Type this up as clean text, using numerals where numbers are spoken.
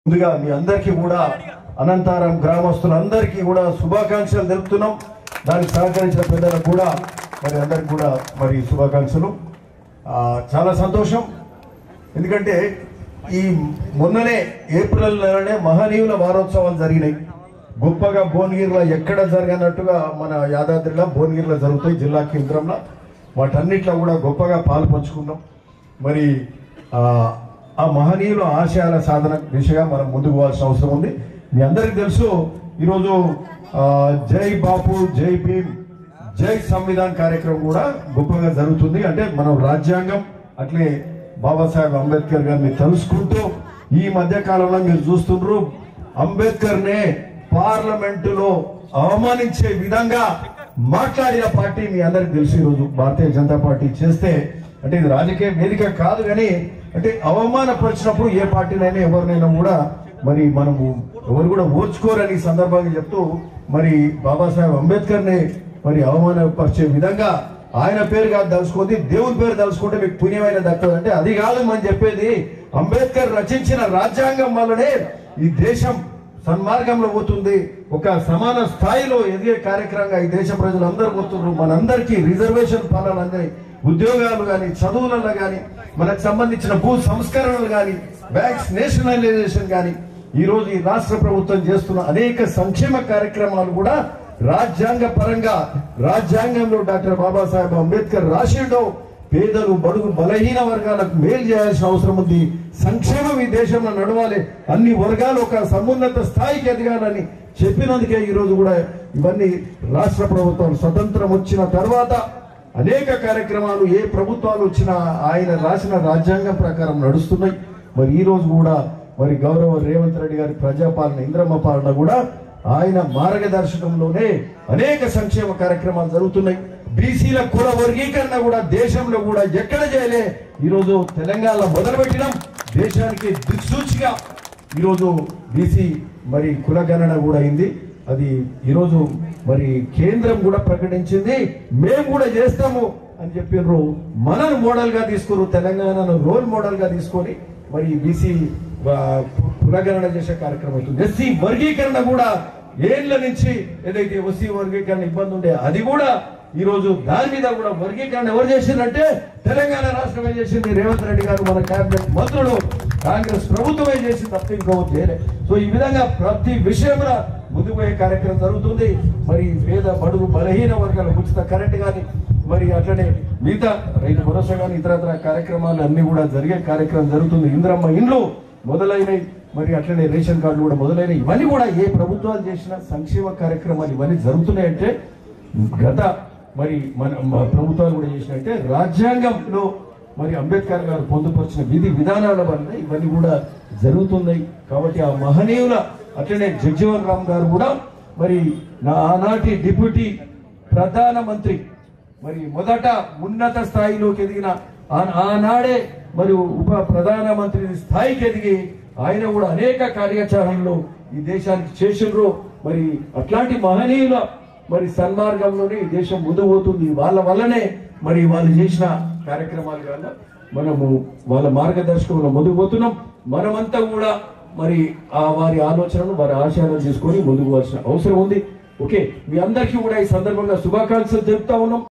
ముందుగా మీ అందరికీ కూడా అనంతారం గ్రామస్తులందరికీ కూడా శుభాకాంక్షలు తెలుపుతున్నాం. దానికి సహకరించిన పెద్దలకు కూడా మరి అందరికి కూడా మరి శుభాకాంక్షలు. చాలా సంతోషం. ఎందుకంటే ఈ మొన్ననే ఏప్రిల్ నెలనే మహనీయుల వారోత్సవాలు జరిగినాయి. గొప్పగా భువనగిరిలో ఎక్కడ జరగనట్టుగా మన యాదాద్రిలో భువనగిరిలో జరుగుతాయి, జిల్లా కేంద్రంలో. వాటన్నిటిలో కూడా గొప్పగా పాలు పంచుకున్నాం. మరి ఆ మహనీయుల ఆశయాల సాధన దిశగా మనం ముందుకు పోవాల్సిన అవసరం ఉంది. మీ అందరికీ తెలుసు, ఈరోజు జై బాపు, జై భీమ్, జై సంవిధాన్ కార్యక్రమం కూడా గొప్పగా జరుగుతుంది. అంటే మనం రాజ్యాంగం అట్లే బాబాసాహెబ్ అంబేద్కర్ గారిని తెలుసుకుంటూ ఈ మధ్య కాలంలో మీరు చూస్తున్నారు, అంబేద్కర్ నే పార్లమెంటులో అవమానించే విధంగా మాట్లాడిన పార్టీ మీ అందరికి తెలుసు. ఈరోజు భారతీయ జనతా పార్టీ చేస్తే అంటే ఇది రాజకీయ వేదిక కాదు, కానీ అంటే అవమానపరిచినప్పుడు ఏ పార్టీనైనా ఎవరినైనా కూడా మరి మనము ఎవరు కూడా ఓర్చుకోరని సందర్భంగా చెప్తూ మరి బాబాసాహెబ్ అంబేద్కర్ ని మరి అవమానపరిచే విధంగా ఆయన పేరు కాదు తలుచుకుంది, దేవుని పేరు తలుచుకుంటే మీకు పుణ్యమైన దక్కదు. అంటే అది కాదు మనం చెప్పేది, అంబేద్కర్ రచించిన రాజ్యాంగం వల్లనే ఈ దేశం సన్మార్గంలో పోతుంది, ఒక సమాన స్థాయిలో ఎదిగే కార్యక్రమంగా ఈ దేశ ప్రజలందరూ పోతున్నారు. మనందరికీ రిజర్వేషన్ ఫలాలందరి ఉద్యోగాలు కానీ, చదువులలో కానీ, మనకు సంబంధించిన భూ సంస్కరణలు కానీ, బ్యాంక్స్ నేషనలైజేషన్ కానీ, ఈ రోజు ఈ రాష్ట్ర ప్రభుత్వం చేస్తున్న అనేక సంక్షేమ కార్యక్రమాలు కూడా రాజ్యాంగ పరంగా రాజ్యాంగంలో డాక్టర్ బాబాసాహెబ్ అంబేద్కర్ రాసిండో పేదలు, బడుగు, బలహీన వర్గాలకు మేలు చేయాల్సిన అవసరం ఉంది. సంక్షేమం ఈ దేశంలో నడవాలి, అన్ని వర్గాలు ఒక సమున్నత స్థాయికి ఎదగాలని చెప్పినందుకే ఈ రోజు కూడా ఇవన్నీ రాష్ట్ర ప్రభుత్వం స్వతంత్రం వచ్చిన తర్వాత అనేక కార్యక్రమాలు ఏ ప్రభుత్వాలు వచ్చినా ఆయన రాసిన రాజ్యాంగం ప్రకారం నడుస్తున్నాయి. మరి ఈ రోజు కూడా మరి గౌరవ రేవంత్ రెడ్డి గారి ప్రజాపాలన, ఇంద్రమ్మ పాలన కూడా ఆయన మార్గదర్శకంలోనే అనేక సంక్షేమ కార్యక్రమాలు జరుగుతున్నాయి. బీసీల కుల వర్గీకరణ కూడా దేశంలో కూడా ఎక్కడ చేయలే, ఈరోజు తెలంగాణలో మొదలుపెట్టినాం. దేశానికి దిక్సూచిగా ఈరోజు బీసీ మరి కులగణన కూడా అయింది. అది ఈరోజు మరి కేంద్రం కూడా ప్రకటించింది, మేము కూడా చేస్తాము అని చెప్పినారు. మనను మోడల్ గా తీసుకున్నారు, తెలంగాణను రోల్ మోడల్ గా తీసుకొని మరి బీసీ కులగణన చేసే కార్యక్రమం అవుతుంది. ఎస్సీ వర్గీకరణ కూడా ఏళ్ల నుంచి ఏదైతే ఎస్సీ వర్గీకరణ ఇబ్బంది ఉండే అది కూడా ఈ రోజు దాని మీద కూడా వర్గీకరణ ఎవరు చేసిందంటే తెలంగాణ రాష్ట్రమే చేసింది. రేవంత్ రెడ్డి గారు, మన కేబినెట్ మంత్రులు, కాంగ్రెస్ ప్రభుత్వమే చేసింది, తప్ప ఇంకోటి చేయలే. సో ఈ విధంగా ప్రతి విషయంలో ముందుకు పోయే కార్యక్రమం జరుగుతుంది. మరి పేద, బడుగు, బలహీన వర్గాల ఉచిత కరెంట్ కానీ, మరి అట్లనే మిగతా రైతు భరోసా కానీ ఇతరత్ర కార్యక్రమాలు అన్ని కూడా జరిగే కార్యక్రమం జరుగుతుంది. ఇంద్రమ్మ ఇండ్లు మొదలైనవి, మరి అట్లనే రేషన్ కార్డులు కూడా మొదలైనవి. ఇవన్నీ కూడా ఏ ప్రభుత్వాలు చేసిన సంక్షేమ కార్యక్రమాలు ఇవన్నీ జరుగుతున్నాయంటే గత మరి మన ప్రభుత్వాలు కూడా చేసినట్టే రాజ్యాంగంలో మరి అంబేద్కర్ గారు పొందుపరిచిన విధి విధానాల వల్ల ఇవన్నీ కూడా జరుగుతున్నాయి. కాబట్టి ఆ మహనీయుల అట్లనే జగ్జీవన్ రామ్ గారు కూడా మరి ఆనాటి డిప్యూటీ ప్రధానమంత్రి, మరి మొదట ఉన్నత స్థాయిలోకి ఎదిగిన ఆనాడే మరి ఉప ప్రధానమంత్రి స్థాయికి ఎదిగి ఆయన కూడా అనేక కార్యాచరణలో ఈ దేశానికి చేసిండ్రు. మరి అట్లాంటి మహనీయుల మరి సన్మార్గంలోనే ఈ దేశం ముందు పోతుంది. వాళ్ళ వల్లనే మరి వాళ్ళు చేసిన కార్యక్రమాల వల్ల మనము వాళ్ళ మార్గదర్శకంలో ముందుకు పోతున్నాం. మనమంతా కూడా మరి వారి ఆలోచనలు, వారి ఆశయాలను తీసుకొని ముందుకు పోవాల్సిన అవసరం ఉంది. ఓకే, మీ అందరికీ కూడా ఈ సందర్భంగా శుభాకాంక్షలు చెప్తా ఉన్నాం.